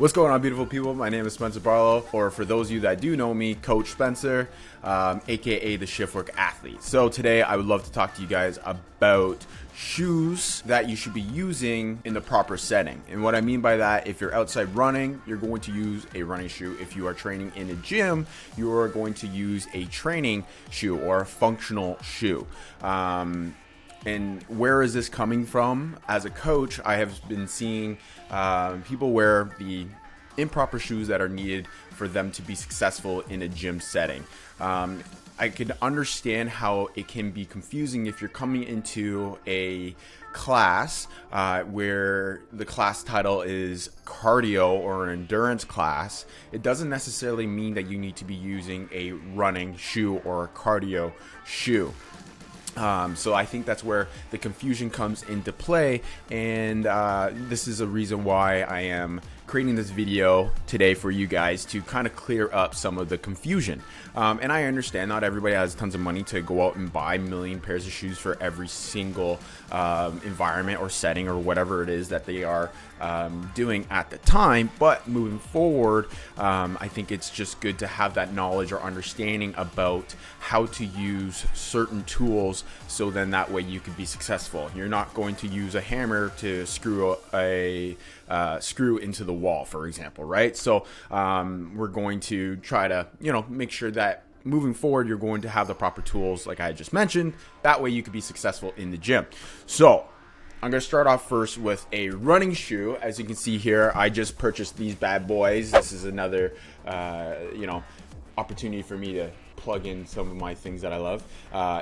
What's going on, beautiful people? My name is Spencer Barlow, or for those of you that do know me, Coach Spencer, aka the Shiftwork Athlete. So today I would love to talk to you guys about shoes that you should be using in the proper setting. And what I mean by that, if you're outside running, you're going to use a running shoe. If you are training in a gym, you are going to use a training shoe or a functional shoe. And where is this coming from? As a coach, I have been seeing people wear the improper shoes that are needed for them to be successful in a gym setting. I could understand how it can be confusing if you're coming into a class where the class title is cardio or an endurance class. It doesn't necessarily mean that you need to be using a running shoe or a cardio shoe. So I think that's where the confusion comes into play, and this is a reason why I am creating this video today for you guys to kind of clear up some of the confusion. And I understand not everybody has tons of money to go out and buy a million pairs of shoes for every single environment or setting or whatever it is that they are doing at the time. But moving forward, I think it's just good to have that knowledge or understanding about how to use certain tools, so then that way you could be successful. You're not going to use a hammer to screw a screw into the wall, for example, right? So we're going to try to, make sure that moving forward, you're going to have the proper tools, like I just mentioned. That way you could be successful in the gym. So I'm going to start off first with a running shoe. As you can see here, I just purchased these bad boys. This is another, opportunity for me to plug in some of my things that I love,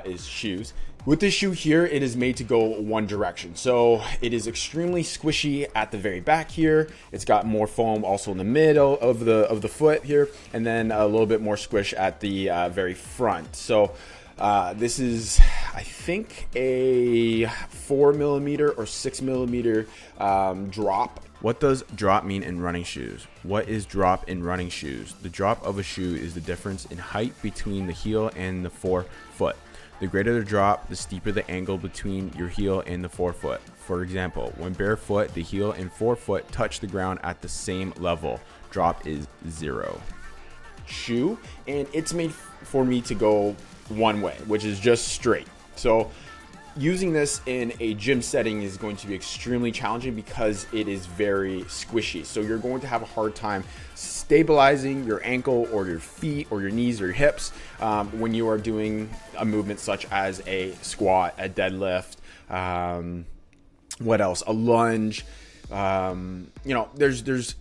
is shoes. With this shoe here, it is made to go one direction. So it is extremely squishy at the very back here. It's got more foam also in the middle of the foot here, and then a little bit more squish at the very front. So this is, I think, a 4mm or 6mm drop. What does drop mean in running shoes? What is drop in running shoes? The drop of a shoe is the difference in height between the heel and the forefoot. The greater the drop, the steeper the angle between your heel and the forefoot. For example, when barefoot, the heel and forefoot touch the ground at the same level. Drop is 0. Shoe, and it's made for me to go one way, which is just straight. So using this in a gym setting is going to be extremely challenging because it is very squishy. So you're going to have a hard time stabilizing your ankle or your feet or your knees or your hips when you are doing a movement such as a squat, a deadlift, what else? A lunge. There's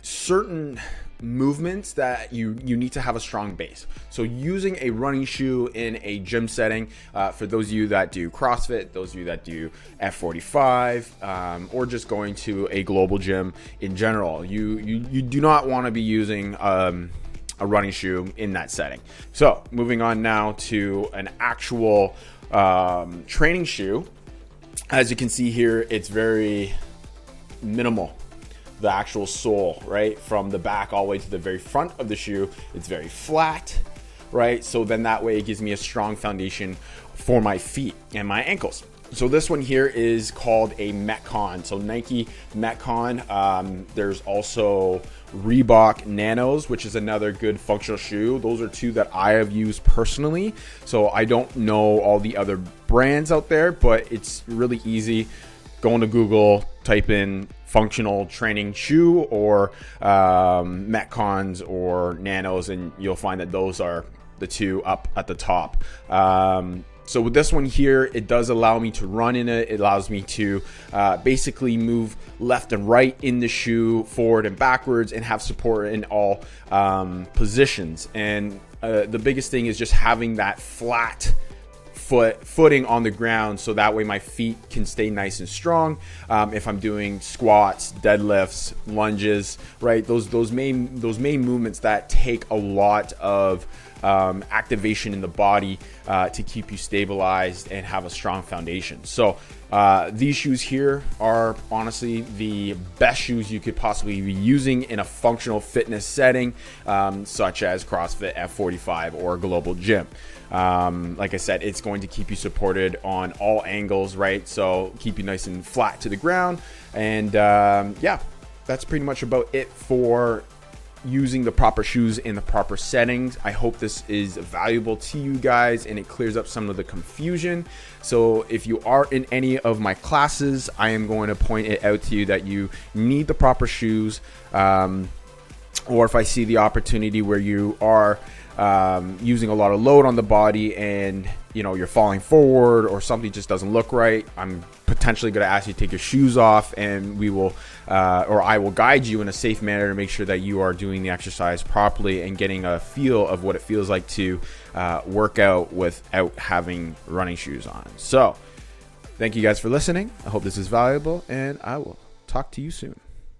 certain movements that you need to have a strong base. So using a running shoe in a gym setting, for those of you that do CrossFit, those of you that do F45, or just going to a global gym in general, you do not want to be using a running shoe in that setting. So moving on now to an actual training shoe. As you can see here, it's very minimal. The actual sole, right, from the back all the way to the very front of the shoe, it's very flat, right? So then that way it gives me a strong foundation for my feet and my ankles. So this one here is called a Metcon. So Nike Metcon. There's also Reebok Nanos, which is another good functional shoe. Those are two that I have used personally. So I don't know all the other brands out there, but it's really easy. Go into Google, type in functional training shoe or Metcons or Nanos, and you'll find that those are the two up at the top. So with this one here, it does allow me to run in it. It allows me to basically move left and right in the shoe, forward and backwards, and have support in all positions. And the biggest thing is just having that flat footing on the ground, so that way my feet can stay nice and strong if I'm doing squats, deadlifts, lunges, right? Those main movements that take a lot of activation in the body to keep you stabilized and have a strong foundation. So these shoes here are honestly the best shoes you could possibly be using in a functional fitness setting, such as CrossFit, F45, or a global gym. Like I said, it's going to keep you supported on all angles, right? So keep you nice and flat to the ground. And yeah, that's pretty much about it for using the proper shoes in the proper settings. I hope this is valuable to you guys and it clears up some of the confusion. So if you are in any of my classes, I am going to point it out to you that you need the proper shoes. Or if I see the opportunity where you are using a lot of load on the body and you're falling forward or something just doesn't look right, I'm potentially going to ask you to take your shoes off, and we will or I will guide you in a safe manner to make sure that you are doing the exercise properly and getting a feel of what it feels like to work out without having running shoes on. So thank you guys for listening. I hope this is valuable, and I will talk to you soon.